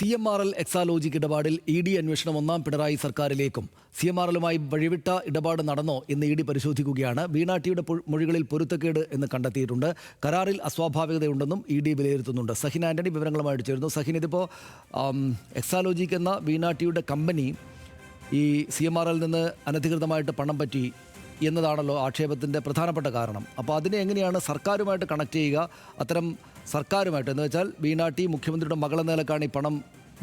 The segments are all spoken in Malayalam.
CMRL എക്സാലോജിക് ഇടപാടിൽ ED അന്വേഷണം ഒന്നാം പിണറായി സർക്കാരിലേക്കും CMRLുമായി വഴിവിട്ട ഇടപാട് നടന്നോ എന്ന് ED പരിശോധിക്കുകയാണ്. വീണ ടിയുടെ മൊഴികളിൽ പൊരുത്തക്കേട് എന്ന് കണ്ടെത്തിയിട്ടുണ്ട്. കരാറിൽ അസ്വാഭാവികതയുണ്ടെന്നും ED വിലയിരുത്തുന്നുണ്ട്. സഹിൻ ആന്റണി വിവരങ്ങളുമായിട്ട് ചേരുന്നു. സഹിൻ, ഇതിപ്പോൾ എക്സാലോജിക് എന്ന വീണ ടിയുടെ കമ്പനി ഈ CMRL നിന്ന് അനധികൃതമായിട്ട് പണം പറ്റി എന്നതാണല്ലോ ആക്ഷേപത്തിൻ്റെ പ്രധാനപ്പെട്ട കാരണം. അപ്പോൾ അതിനെ എങ്ങനെയാണ് സർക്കാരുമായിട്ട് കണക്ട് ചെയ്യുക? അത്തരം സർക്കാരുമായിട്ട് എന്ന് വെച്ചാൽ വീണ ടി മുഖ്യമന്ത്രിയുടെ മകളെന്ന നിലക്കാണ് ഈ പണം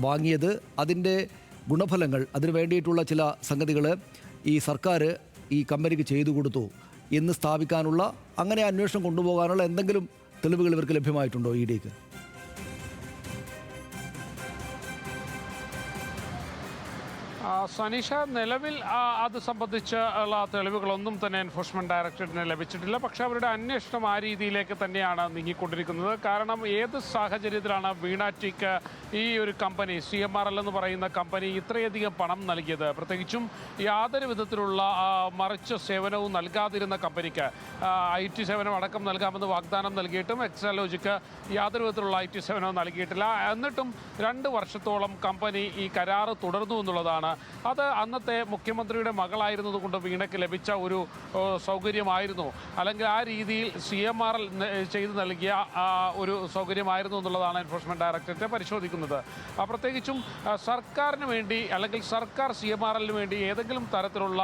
വാങ്ങിയത്. അതിൻ്റെ ഗുണഫലങ്ങൾ, അതിന് വേണ്ടിയിട്ടുള്ള ചില സംഗതികൾ ഈ സർക്കാർ ഈ കമ്പനിക്ക് ചെയ്തു കൊടുത്തു എന്ന് സ്ഥാപിക്കാനുള്ള, അങ്ങനെ അന്വേഷണം കൊണ്ടുപോകാനുള്ള എന്തെങ്കിലും തെളിവുകൾ ഇവർക്ക് ലഭ്യമായിട്ടുണ്ടോ EDക്ക്? സനീഷ, നിലവിൽ അത് സംബന്ധിച്ച് ഉള്ള തെളിവുകളൊന്നും തന്നെ എൻഫോഴ്സ്മെന്റ് ഡയറക്ടറേറ്റിന് ലഭിച്ചിട്ടില്ല. പക്ഷേ അവരുടെ അന്വേഷണം ആ രീതിയിലേക്ക് തന്നെയാണ് നീങ്ങിക്കൊണ്ടിരിക്കുന്നത്. കാരണം ഏത് സാഹചര്യത്തിലാണ് വീണ ടിക്ക് ഈ ഒരു കമ്പനി CMRL എന്ന് പറയുന്ന കമ്പനി ഇത്രയധികം പണം നൽകിയത്? പ്രത്യേകിച്ചും യാതൊരു വിധത്തിലുള്ള മറിച്ച് സേവനവും നൽകാതിരുന്ന കമ്പനിക്ക് IT സേവനം അടക്കം നൽകാമെന്ന് വാഗ്ദാനം നൽകിയിട്ടും എക്സാലോജിക്ക് യാതൊരു വിധത്തിലുള്ള IT സേവനവും നൽകിയിട്ടില്ല. എന്നിട്ടും 2 വർഷത്തോളം കമ്പനി ഈ കരാറ് തുടർന്നു എന്നുള്ളതാണ്. അത് അന്നത്തെ മുഖ്യമന്ത്രിയുടെ മകളായിരുന്നതുകൊണ്ട് വീണയ്ക്ക് ലഭിച്ച ഒരു സൗകര്യമായിരുന്നു, അല്ലെങ്കിൽ ആ രീതിയിൽ CMRL ചെയ്തു നൽകിയ ഒരു സൗകര്യമായിരുന്നു എന്നുള്ളതാണ് എൻഫോഴ്സ്മെന്റ് ഡയറക്ടറേറ്റ് പരിശോധിക്കുന്നത്. പ്രത്യേകിച്ചും സർക്കാരിന് വേണ്ടി, അല്ലെങ്കിൽ സർക്കാർ CMRLന് വേണ്ടി ഏതെങ്കിലും തരത്തിലുള്ള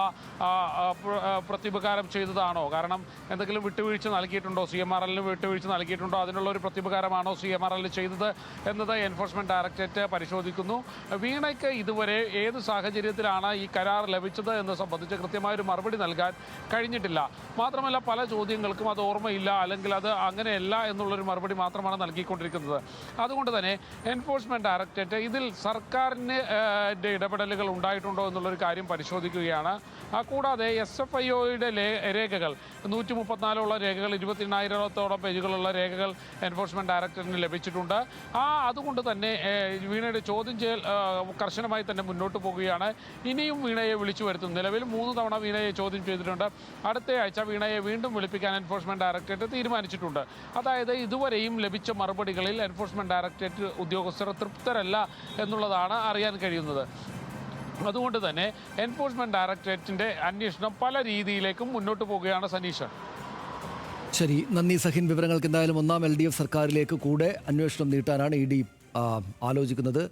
പ്രത്യുപകാരം ചെയ്തതാണോ? കാരണം എന്തെങ്കിലും വിട്ടുവീഴ്ച നൽകിയിട്ടുണ്ടോ? CMRLന് വിട്ടുവീഴ്ച നൽകിയിട്ടുണ്ടോ? അതിനുള്ള ഒരു പ്രത്യുപകാരമാണോ CMRL ചെയ്തത് എന്നത് എൻഫോഴ്സ്മെന്റ് ഡയറക്ടറേറ്റ് പരിശോധിക്കുന്നു. വീണയ്ക്ക് ഇതുവരെ ഏത് സാഹചര്യത്തിലാണ് ഈ കരാർ ലഭിച്ചത് എന്ന് സംബന്ധിച്ച് കൃത്യമായൊരു മറുപടി നൽകാൻ കഴിഞ്ഞിട്ടില്ല. മാത്രമല്ല, പല ചോദ്യങ്ങൾക്കും അത് ഓർമ്മയില്ല, അല്ലെങ്കിൽ അത് അങ്ങനെയല്ല എന്നുള്ളൊരു മറുപടി മാത്രമാണ് നൽകിക്കൊണ്ടിരിക്കുന്നത്. അതുകൊണ്ട് തന്നെ എൻഫോഴ്സ്മെന്റ് ഡയറക്ടറേറ്റ് ഇതിൽ സർക്കാരിന് ഇടപെടലുകൾ ഉണ്ടായിട്ടുണ്ടോ എന്നുള്ളൊരു കാര്യം പരിശോധിക്കുകയാണ്. കൂടാതെ SFIOയുടെ രേഖകൾ, 134 രേഖകൾ, 28,000-ഓളം പേജുകളുള്ള രേഖകൾ എൻഫോഴ്സ്മെന്റ് ഡയറക്ടറേറ്റിന് ലഭിച്ചിട്ടുണ്ട്. അതുകൊണ്ട് തന്നെ വീണയുടെ ചോദ്യം ചെയ്യൽ കർശനമായി തന്നെ മുന്നോട്ട് പോകുകയാണ്. ഇനിയും വീണയെ വിളിച്ചു വരുത്തും. നിലവിൽ 3 തവണ വീണയെ ചോദ്യം ചെയ്തിട്ടുണ്ട്. അടുത്ത ആഴ്ച വീണയെ വീണ്ടും വിളിപ്പിക്കാൻ എൻഫോഴ്സ്മെന്റ് ഡയറക്ടറേറ്റ് തീരുമാനിച്ചിട്ടുണ്ട്. അതായത് ഇതുവരെയും ലഭിച്ച മറുപടികളിൽ എൻഫോഴ്സ്മെന്റ് ഡയറക്ടറേറ്റ് ഉദ്യോഗസ്ഥർ തൃപ്തരല്ല എന്നുള്ളതാണ് അറിയാൻ കഴിയുന്നത്. അതുകൊണ്ട് തന്നെ എൻഫോഴ്സ്മെന്റ് ഡയറക്ടറേറ്റിന്റെ അന്വേഷണം പല രീതിയിലേക്കും മുന്നോട്ട് പോവുകയാണ്. സനീഷ്, ശരി, നന്ദി സഹിൻ. വിവരങ്ങൾക്ക് എന്തായാലും ഒന്നാം LDF സർക്കാരിലേക്ക് കൂടെ അന്വേഷണം നീട്ടാനാണ് ED ആലോചിക്കുന്നത്.